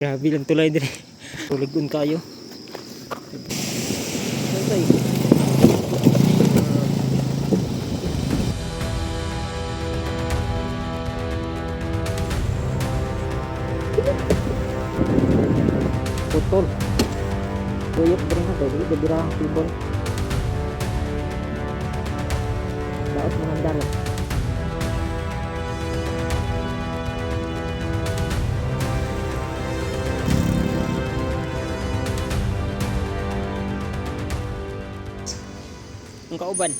Grabe lang tulay din. Tuligon kayo. Bye. Putol. Tuyok ba rin ako? Hindi ka birahang tibol. Laot mga dalan. Ang kauban.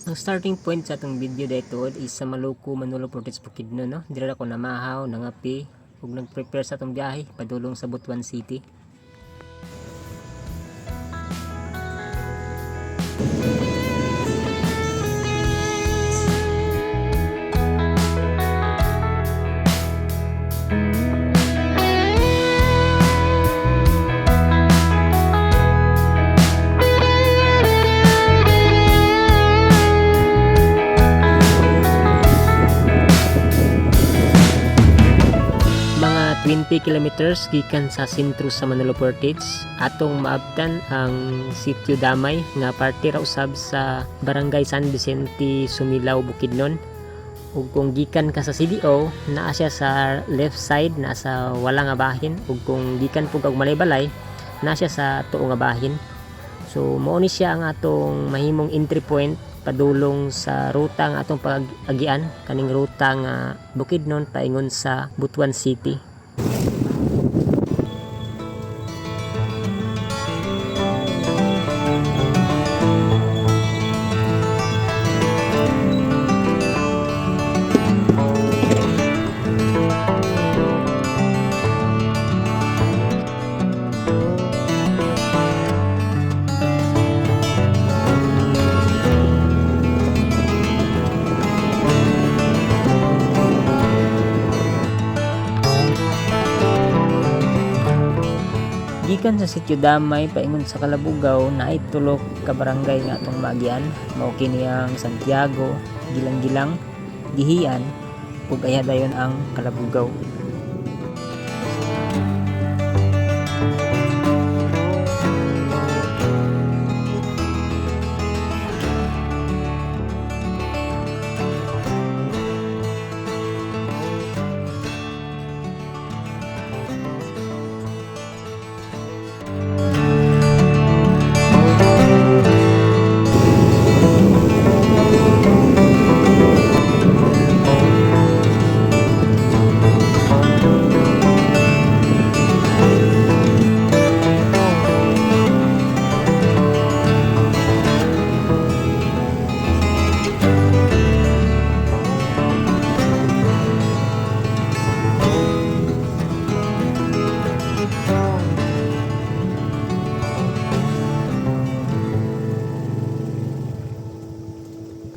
Ang starting point sa atong video dito is sa Maluku, Manolo Portage, Bukidnon, no? Dira ako namahaw, nangapi, ug nag-prepare sa atong biyahe padulong sa Butuan City. Mga 20 kilometers gikan sa sentro sa Manolo Portage atong maabtan ang sitio Damay nga parte ra usab sa barangay San Vicente, Sumilaw, Bukidnon. Ug kung gikan ka sa CDO, naa siya sa left side, naa sa wala nga bahin, ug kung gikan pug og Malay-Balay, naa siya sa tuo nga bahin. So mao ni siya ang atong mahimong entry point padulong sa ruta nga atong pag-agian, kaning ruta nga Bukidnon paingon sa Butuan City. Gikan sa sitio Damay paingon sa Kalabugao na ay tulok ka barangay nga atong maagian, mao kini ang Santiago, Guilang-Guilang, Gihian ug ayadayon ang Kalabugao.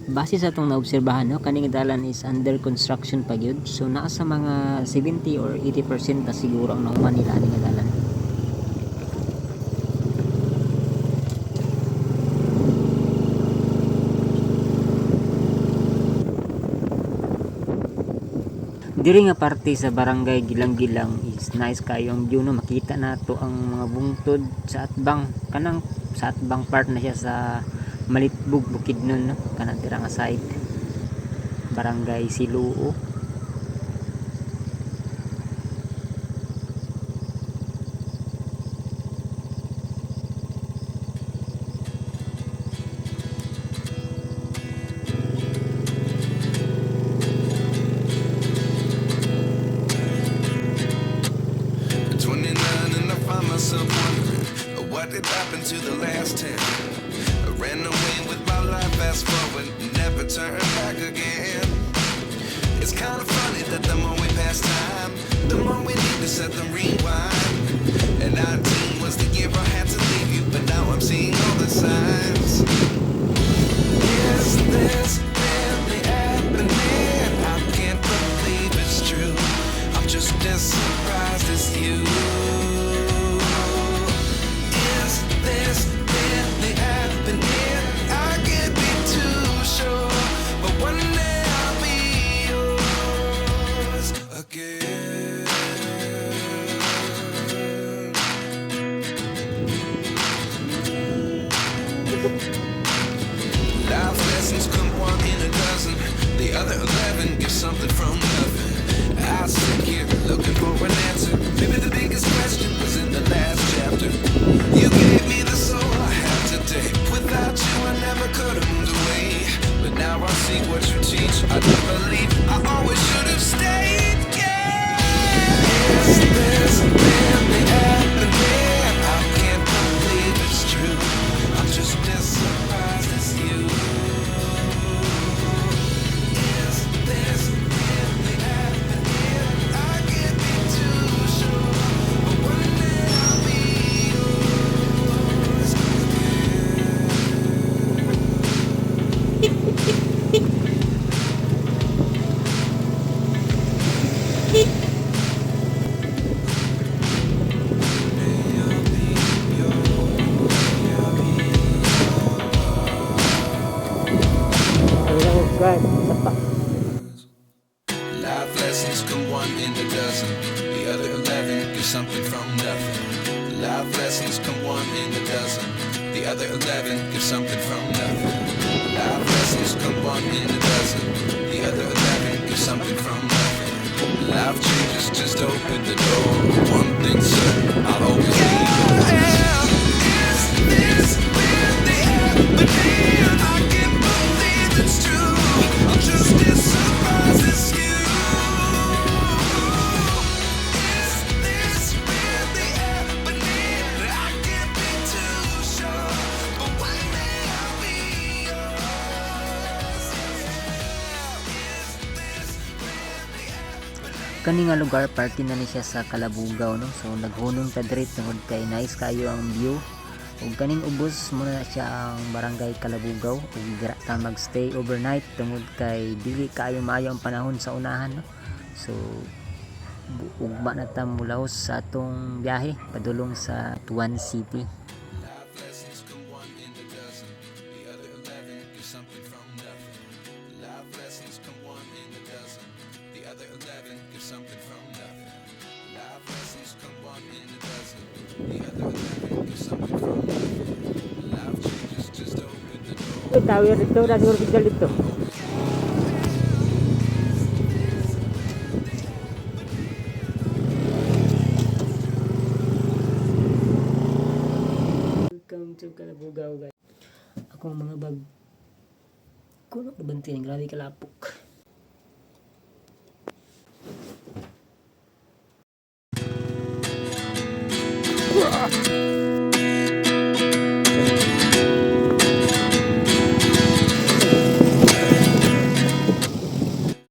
Base sa itong naobserbahan, no, kaning dalan is under construction pa gyud. So naa sa mga 70 or 80% na siguro ang nahuman nila aning dalan. Diri nga parte sa barangay Gilang-Gilang is nice kayo ang view, no, makita nato ang mga bungtod sa atbang, kanang sa atbang part na siya sa Malitbog, Bukidnon, no? Kanang tira nga side barangay Siluo. What did happen to the last 10? I ran away with my life, fast forward, never turn back again. It's kind of funny that the more we pass time, the more we need to set the rewind. And 19 was the year I had to leave you, but now I'm seeing all the signs. Is this really happening? I can't believe it's true. I'm just as surprised as you. This really happening? I can't be too sure, but one day I'll be yours again. The other 11 give something from nothing. Life lessons come one in a dozen. The other 11 give something from nothing. Life lessons come one in a dozen. The other 11 give something from nothing. Life changes, just open the door. One thing certain, I'll always be the Is this really happening? I can't believe it's true. I'm just as surprised as you. Is this really happening? I can't be too sure, but one day I'll be yours. Is this really happening? Kani nga lugar party na ni siya sa Kalabugao no. So naghunong ta diri tungod kay nice kayo ang view. Ug kaning ubos mo na siya ang barangay Kalabugao ug dira ta magstay overnight tungod kay dili kayo maayo ang panahon sa unahan no. So ugma na ta mulahos sa atong biyahe padulong sa Butuan City. Life lessons come one in a dozen. The other 11 give something from nothing. Life lessons come one in a dozen. The other 11 give something from nothing. Life lessons come one in a dozen. The other 11 give something from nothing. Life changes, just open the door. Tower dito na siguro signal dito. Welcome to Kalabugao guys. Akong mga bag kuno nabantin grabe kalapok.